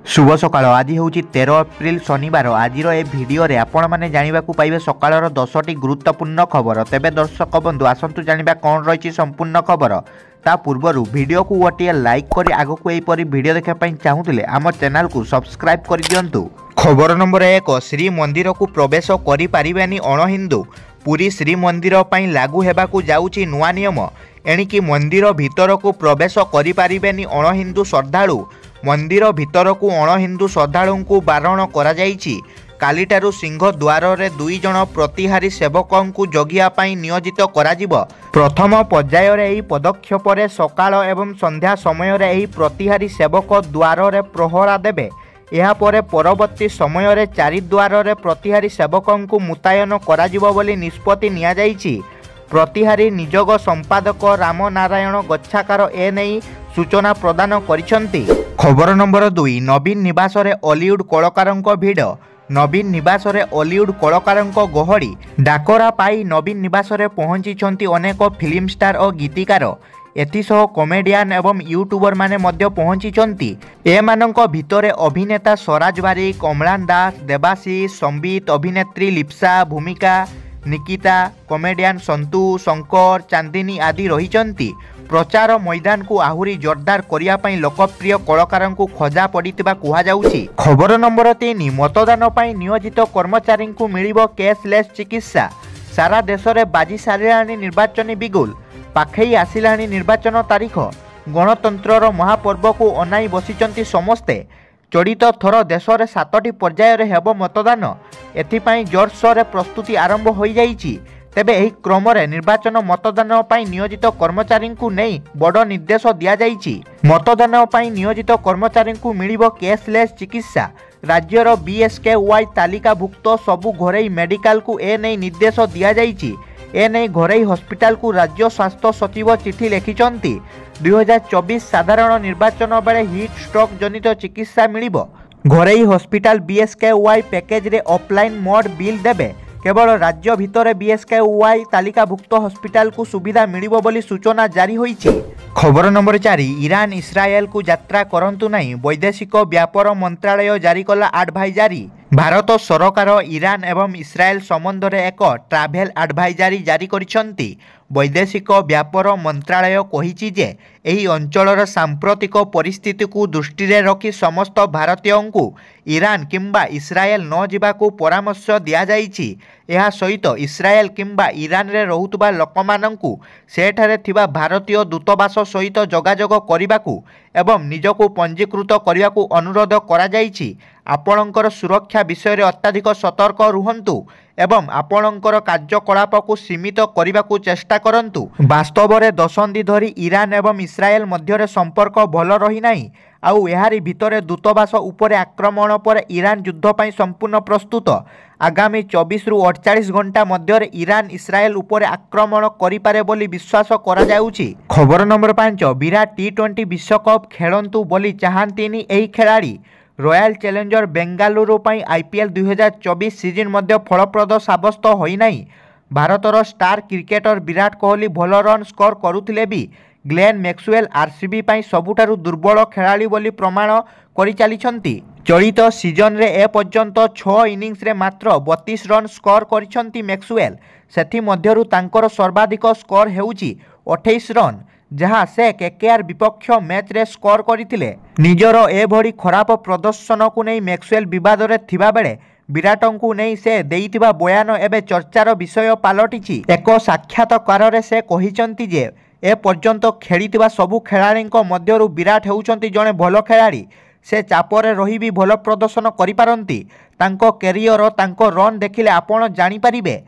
शुभ सकाळ आज हूँ 13 एप्रिल शनिवार आज भिडियो आपण मैंने जानवा पाइबे सकाळर 10टी गुरुत्वपूर्ण खबर। तेबे दर्शक बंधु आसतु जानिबा कौन रही संपूर्ण खबर। ता पूर्वर वीडियो को गोटे लाइक कर आग को यहपरी वीडियो देखापी चाहूले आम चैनल को सब्सक्राइब कर दियंतु। खबर नंबर 1 श्रीमंदिर को प्रवेश करें अणहिंदू पुरी श्रीमंदिर पर लागू होगाकू जाउची नुआ नियम। एणिकी मंदिर भीतर को प्रवेश करें अणहिंदू श्रद्धालु मंदिर भीतर को अणहिंदू श्रद्धालु को बारण करा जाइछि। कालीटारू सिंह द्वार रे 2 जण प्रतिहारी सेवकों को जगियापाई नियोजित कराजिबो। प्रथम पर्यायर एही पदक्षेप रे सकाळ एवं संध्या समय रे एही प्रतिहारी सेवक द्वार रे प्रहरा देबे। एहा परे परवर्ती समय रे 4 द्वार रे प्रतिहारी सेवकों को मुतयन कराजिबो बोली निष्पत्ति निया जाइछि। प्रतिहारी निजोग संपादक राम नारायण गच्छाकार एनेई सूचना प्रदान करिसंती। खबर नंबर 2 नवीन निवास रे हॉलीवुड कलाकारों भिड़। नवीन निवास रे हॉलीवुड कलाकारों गहड़ी डाकरा पाई नवीन निवास रे पहुंची अनेक फिल्म स्टार और गीतिकार। एथिसह कॉमेडियन एवं यूट्यूबर माने मध्य पहुंची। एमानंक भितरे अभिनेता स्वराज बारिक, अम्लान दास, देवाशीष, संबित, अभिनेत्री लिप्सा, भूमिका, निकिता, कॉमेडियन संतु, शंकर, चांदिनी आदि रहिचंती। प्रचार मैदान को आहुरी जोरदार करिया पई लोकप्रिय कलाकारों को खोजा पड़ितिबा कुहा जाउछि। खबर नंबर 3 मतदान पई नियोजित कर्मचारी को मिलिबो कैशलेस चिकित्सा। सारा देश में बाजी सारिलाणी निर्वाचन बिगुल। पाखई आसिलाणी निर्वाचन तारीख। गणतंत्रर महापर्व को अनाई बसिचंती समस्ते। चलित थर देश में 7टी पर्यायर हेब मतदान। एथिपाई जोरसोर प्रस्तुति आरंभ हो जाइछि। तेबे एही क्रम रे निर्वाचन मतदान पई नियोजित कर्मचारी को नहीं बड़ निर्देश दिया जाइछि। मतदान पई नियोजित कर्मचारी को मिलिबो कैशलेस चिकित्सा। राज्यर बीएसकेवाई तालिकाभुक्त सबु घरोई मेडिकल को ए नहीं निर्देश दिया जाइछि। ए नहीं घरोई हॉस्पिटल को राज्य स्वास्थ्य सचिव चिठी लिखिचंती। 2024 साधारण निर्वाचन बेले हीट स्ट्रोक जनित चिकित्सा मिलिबो। घरोई हॉस्पिटल बीएसकेवाई पैकेज रे ऑफलाइन मोड बिल देबे। केवल राज्य भितर बीएसकेवाई तालिकाभुक्त हॉस्पिटल को सुविधा मिलिबो बोली सूचना जारी होईछि। खबर नंबर 4 ईरान इस्राएल को यात्रा करंतु नहीं वैदेशिक व्यापार मंत्रालय जारी कला एडवाइजरी। भारत सरकार ईरान एवं इस्राएल संबंध में एक ट्रैवल एडवाइजरी जारी करिसंती। वैदेशिक व्यापार मंत्रालय कहिछि जे एही अंचलर सांप्रतिक परिस्थिति को दृष्टि रे रखी समस्त भारतीयों को ईरान किंबा इस्राएल न जिबाकू परामर्श दिया जाइछि। एहा सहित इस्राएल किंबा ईरान रे रहुतबा लोकमानंकु सेठारे थिबा भारतीय दूतावास सहित जोगाजोग करिबाकू एवं निजको पंजीकृत करिबाकू अनुरोध करा जाइछि। आपणकर सुरक्षा विषय रे अत्याधिक सतर्क रुहंतु एवं आपणकर कार्यकलाप को सीमित करने को चेष्टा करंतु। वास्तव में दशंधि धरी ईरान एवं इस्राएल मध्य संपर्क भल रही नाही। आउ एहारी भितरे दूतावास उपरे आक्रमण पर ईरान युद्ध ପାଇଁ संपूर्ण प्रस्तुत। आगामी 24 रु 48 घंटा मध्य ईरान इस्राएल उपरे आक्रमण करिपारे बोली विश्वास करा जाउछि। खबर नंबर 5 विराट टी20 विश्वकप खेलंतु बोली चाहंतीनी एही खेलाड़ी। रॉयल चैलेंजर बेंगालुरु पाई आईपीएल 2024 सीजन मध्य फलप्रद साब्यस्त होई नाही। भारतर स्टार क्रिकेटर विराट कोहली भल रन स्कोर करुथिले भी ग्लेन मैक्सवेल आरसीबी पाई सबुठारु दुर्बल खेलाड़ी बोली प्रमाण करि चालिछंती। चलित सीजन रे ए पर्यंत 6 इनिंग्स रे मात्र 32 रन स्कोर करिछंती मैक्सवेल। सेथि मध्यरु तांकर सर्वाधिक स्कोर हेउची 28 रन जहाँ से केकेआर विपक्ष मैच रे स्कोर करथिले। निजर एभली खराब प्रदर्शन को नहीं मैक्सवेल विवाद रे थिबा बेले विराटों को नहीं से देइथिबा बयान एबे चर्चार विषय पालटिछि। एक साक्षात्कार रे से कहिसंती जे ए पर्यंत खेलिथिबा सबु खेलाड़ीଙ୍କ मध्यरु विराट हेउचंती जणे भल खेलाड़ी। से चापरे रही भी भल प्रदर्शन करि पारंती। तांको कैरियर तांको रन देखिले आपण जानि परिबे।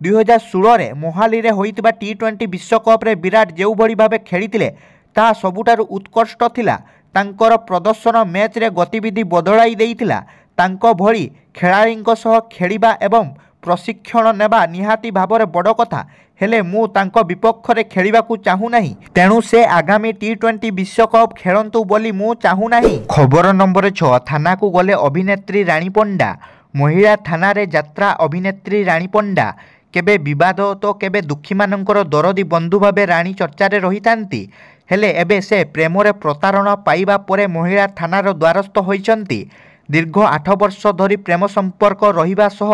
2016 रे मोहाली रे होइतिबा टी20 विश्वकप रे विराट जेउ भली भाबे खेलिथिले ता सबुठारु उत्कृष्ट थिला। तांकर प्रदर्शन मैच रे गतिविधि बदलाई देइथिला। तांको भली खेलाड़ीଙ୍କ सह खेलिबा एवं प्रशिक्षण नेबा निहाती भाबरे बड़ कथा। हेले मु तांको विपक्ष रे खेलिबाकू चाहू नाही। तेणु से आगामी टी20 विश्वकप खेलंतु बोली मु चाहू नाही। खबर नंबर 6 थाना को गले अभिनेत्री रानी पंडा। महिला थाना रे यात्रा अभिनेत्री रानी पंडा। केबे विवाद तो केबे दुखी मानकर दरदी बंधु भावे रानी चर्चा रे रही थांती। ହେଲେ ଏବେ ସେ ପ୍ରେମରେ ପ୍ରତାରଣା ପାଇବା ପରେ ମହିଳା ଥାନାର ଦ୍ୱାରସ୍ଥ ହୋଇଛନ୍ତି। ଦୀର୍ଘ 8 ବର୍ଷ ଧରି ପ୍ରେମ ସମ୍ପର୍କ ରହିବା ସହ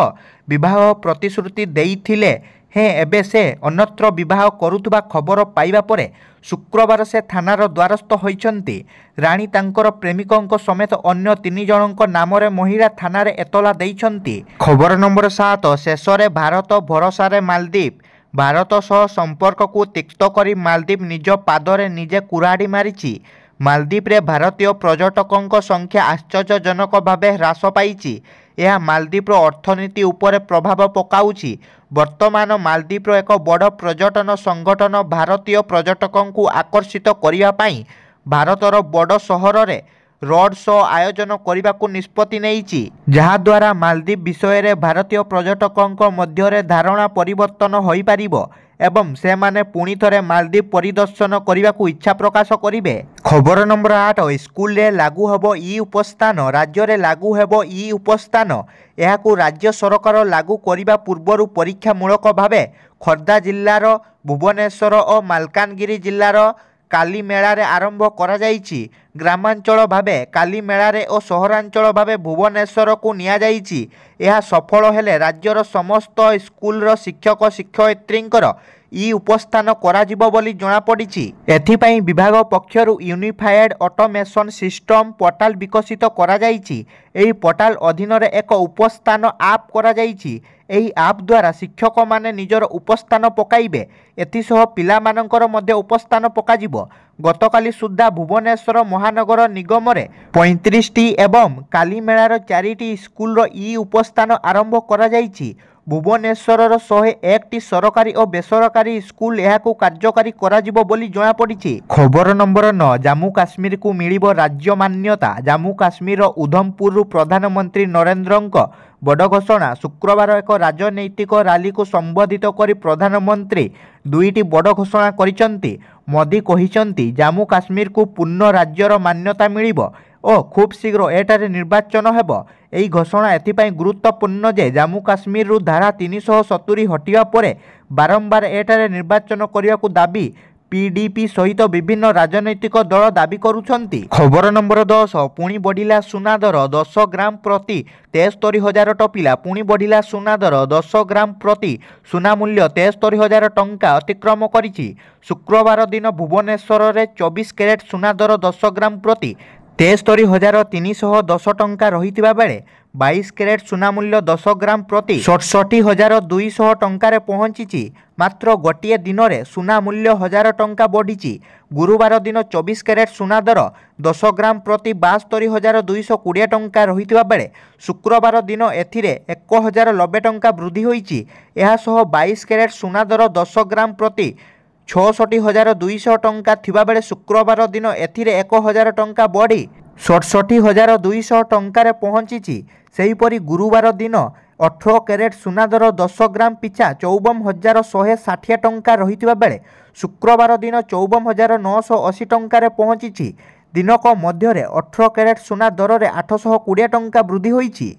ବିବାହ ପ୍ରତିଶ୍ରୁତି ଦେଇଥିଲେ ହେଁ ଏବେ ସେ ଅନ୍ୟତ୍ର ବିବାହ କରୁଥିବା ଖବର ପାଇବା ପରେ ଶୁକ୍ରବାର ସେ ଥାନାର ଦ୍ୱାରସ୍ଥ ହୋଇଛନ୍ତି। ରାଣୀ ତାଙ୍କର ପ୍ରେମିକଙ୍କ ସମେତ ଅନ୍ୟ 3 ଜଣଙ୍କ ନାମରେ ମହିଳା ଥାନାରେ ଏତଲା ଦେଇଛନ୍ତି। ଖବର ନମ୍ବର 7। ଶେଷରେ ଭାରତ ଭରସାରେ ମାଳଦ୍ୱୀପ। ଭାରତ ସହ ସମ୍ପର୍କକୁ ତିକ୍ତ କରି ମାଳଦ୍ୱୀପ ନିଜ ପାଦରେ ନିଜେ କୁରାଢ଼ୀ ମାରିଛି। ମାଳଦ୍ୱୀପରେ ଭାରତୀୟ ପର୍ଯ୍ୟଟକଙ୍କ ସଂଖ୍ୟା ଆଶ୍ଚର୍ଯ୍ୟଜନକ ଭାବେ ହ୍ରାସ ପାଇଛି। ଏହା ମାଳଦ୍ୱୀପର ଅର୍ଥନୀତି ଉପରେ ପ୍ରଭାବ ପକାଉଛି। ବର୍ତ୍ତମାନ ମାଳଦ୍ୱୀପର ଏକ ବଡ଼ ପର୍ଯ୍ୟଟନ ସଂଗଠନ ଭାରତୀୟ ପର୍ଯ୍ୟଟକଙ୍କୁ ଆକର୍ଷିତ କରିବା ପାଇଁ ଭାରତର ବଡ଼ ସହରରେ ରୋଡ୍ ଶୋ ଆୟୋଜନ କରିବାକୁ ନିଷ୍ପତ୍ତି ନେଇଛି, ଯାହାଦ୍ୱାରା ମାଳଦ୍ୱୀପ ବିଷୟରେ ଭାରତୀୟ ପର୍ଯ୍ୟଟକଙ୍କ ମଧ୍ୟରେ ଧାରଣା ପରିବର୍ତ୍ତନ ହୋଇପାରିବ ଏବଂ ସେମାନେ ପୁଣି ଥରେ ମାଳଦ୍ୱୀପ ପରିଦର୍ଶନ କରିବାକୁ ଇଚ୍ଛା ପ୍ରକାଶ କରିବେ। ଖବର ନମ୍ବର 8। ସ୍କୁଲରେ ଲାଗୁ ହେବ ଇ-ଉପସ୍ଥାନ। ରାଜ୍ୟରେ ଲାଗୁ ହେବ ଇ-ଉପସ୍ଥାନ। ଏହାକୁ ରାଜ୍ୟ ସରକାର ଲାଗୁ କରିବା ପୂର୍ବରୁ ପରୀକ୍ଷାମୂଳକ ଭାବେ ଖୋର୍ଦ୍ଧା ଜିଲ୍ଲାର, ଭୁବନେଶ୍ୱର ଓ ମାଲକାନଗିରି ଜିଲ୍ଲାର କାଲିମେଳାରେ ଆରମ୍ଭ କରାଯାଇଛି। ଗ୍ରାମାଞ୍ଚଳ ଭାବେ କାଲିମେଳାରେ ଓ ସହରାଞ୍ଚଳ ଭାବେ ଭୁବନେଶ୍ୱରକୁ ନିଆଯାଇଛି। ଏହା ସଫଳ ହେଲେ ରାଜ୍ୟର ସମସ୍ତ ସ୍କୁଲର ଶିକ୍ଷକ ଶିକ୍ଷୟିତ୍ରୀଙ୍କର ଇ-ଉପସ୍ଥାନ କରାଯିବ ବୋଲି ଜଣାପଡ଼ିଛି। ଏଥିପାଇଁ ବିଭାଗ ପକ୍ଷରୁ ୟୁନିଫାଏଡ୍ ଅଟୋମେସନ୍ ସିଷ୍ଟମ୍ ପୋର୍ଟାଲ ବିକଶିତ କରାଯାଇଛି। ଏହି ପୋର୍ଟାଲ ଅଧୀନରେ ଏକ ଉପସ୍ଥାନ ଆପ୍ କରାଯାଇଛି। ଏହି ଆପ୍ ଦ୍ୱାରା ଶିକ୍ଷକମାନେ ନିଜର ଉପସ୍ଥାନ ପକାଇବେ। ଏଥିସହ ପିଲାମାନଙ୍କର ମଧ୍ୟ ଉପସ୍ଥାନ ପକାଯିବ। ଗତକାଲି ସୁଦ୍ଧା ଭୁବନେଶ୍ୱର ମହାନଗର ନିଗମରେ 35ଟି ଏବଂ କାଲିମେଳାର 4ଟି ସ୍କୁଲର ଇ-ଉପସ୍ଥାନ ଆରମ୍ଭ କରାଯାଇଛି। ଭୁବନେଶ୍ୱରର 101ଟି ସରକାରୀ ଓ ବେସରକାରୀ ସ୍କୁଲ ଏହାକୁ କାର୍ଯ୍ୟକାରୀ କରାଯିବ ବୋଲି ଜଣାପଡ଼ିଛି। ଖବର ନମ୍ବର 9। ଜାମ୍ମୁ କାଶ୍ମୀରକୁ ମିଳିବ ରାଜ୍ୟ ମାନ୍ୟତା। ଜାମ୍ମୁ କାଶ୍ମୀରର ଉଧମପୁରରୁ ପ୍ରଧାନମନ୍ତ୍ରୀ ନରେନ୍ଦ୍ରଙ୍କ ବଡ଼ ଘୋଷଣା। ଶୁକ୍ରବାର ଏକ ରାଜନୈତିକ ରାଲିକୁ ସମ୍ବୋଧିତ କରି ପ୍ରଧାନମନ୍ତ୍ରୀ 2ଟି ବଡ଼ ଘୋଷଣା କରିଛନ୍ତି। ମୋଦି କହିଛନ୍ତି ଜାମ୍ମୁ କାଶ୍ମୀରକୁ ପୂର୍ଣ୍ଣ ରାଜ୍ୟର ମାନ୍ୟତା ମିଳିବ ଓ ଖୁବ୍ ଶୀଘ୍ର ଏଠାରେ ନିର୍ବାଚନ ହେବ। ଏହି ଘୋଷଣା ଏଥିପାଇଁ ଗୁରୁତ୍ୱପୂର୍ଣ୍ଣ ଯେ ଜାମ୍ମୁ କାଶ୍ମୀରରୁ ଧାରା 370 ହଟିବା ପରେ ବାରମ୍ବାର ଏଠାରେ ନିର୍ବାଚନ କରିବାକୁ ଦାବି ପିଡିପି ସହିତ ବିଭିନ୍ନ ରାଜନୈତିକ ଦଳ ଦାବି କରୁଛନ୍ତି। ଖବର ନମ୍ବର 10। ପୁଣି ବଢ଼ିଲା ସୁନା ଦର। 10 ଗ୍ରାମ ପ୍ରତି 73,000 ଟପିଲା। ପୁଣି ବଢ଼ିଲା ସୁନା ଦର। 10 ଗ୍ରାମ ପ୍ରତି ସୁନା ମୂଲ୍ୟ 73,000 ଟଙ୍କା ଅତିକ୍ରମ କରିଛି। ଶୁକ୍ରବାର ଦିନ ଭୁବନେଶ୍ୱରରେ 24 କ୍ୟାରେଟ୍ ସୁନା ଦର 10 ଗ୍ରାମ ପ୍ରତି 73,310 ଟଙ୍କା ରହିଥିବା ବେଳେ 22 କ୍ୟାରେଟ୍ ସୁନା ମୂଲ୍ୟ 10 ଗ୍ରାମ ପ୍ରତି 67,200 ଟଙ୍କାରେ ପହଞ୍ଚିଛି। ମାତ୍ର ଗୋଟିଏ ଦିନରେ ସୁନା ମୂଲ୍ୟ 1000 ଟଙ୍କା ବଢ଼ିଛି। ଗୁରୁବାର ଦିନ 24 କ୍ୟାରେଟ୍ ସୁନା ଦର 10 ଗ୍ରାମ ପ୍ରତି 72,220 ଟଙ୍କା ରହିଥିବା ବେଳେ ଶୁକ୍ରବାର ଦିନ ଏଥିରେ 1,090 ଟଙ୍କା ବୃଦ୍ଧି ହୋଇଛି। ଏହାସହ 22 କ୍ୟାରେଟ୍ ସୁନା ଦର 10 ଗ୍ରାମ ପ୍ରତି 66,200 ଟଙ୍କା ଥିବାବେଳେ ଶୁକ୍ରବାର ଦିନ ଏଥିରେ 1,000 ଟଙ୍କା ବଢ଼ି 67,200 ଟଙ୍କାରେ ପହଞ୍ଚିଛି। ସେହିପରି ଗୁରୁବାର ଦିନ 18 କ୍ୟାରେଟ୍ ସୁନା ଦର 10 ଗ୍ରାମ ପିଛା 54,160 ଟଙ୍କା ରହିଥିବା ବେଳେ ଶୁକ୍ରବାର ଦିନ 54,980 ଟଙ୍କାରେ ପହଞ୍ଚିଛି। ଦିନକ ମଧ୍ୟରେ 18 କ୍ୟାରେଟ୍ ସୁନା ଦରରେ 820 ଟଙ୍କା ବୃଦ୍ଧି ହୋଇଛି।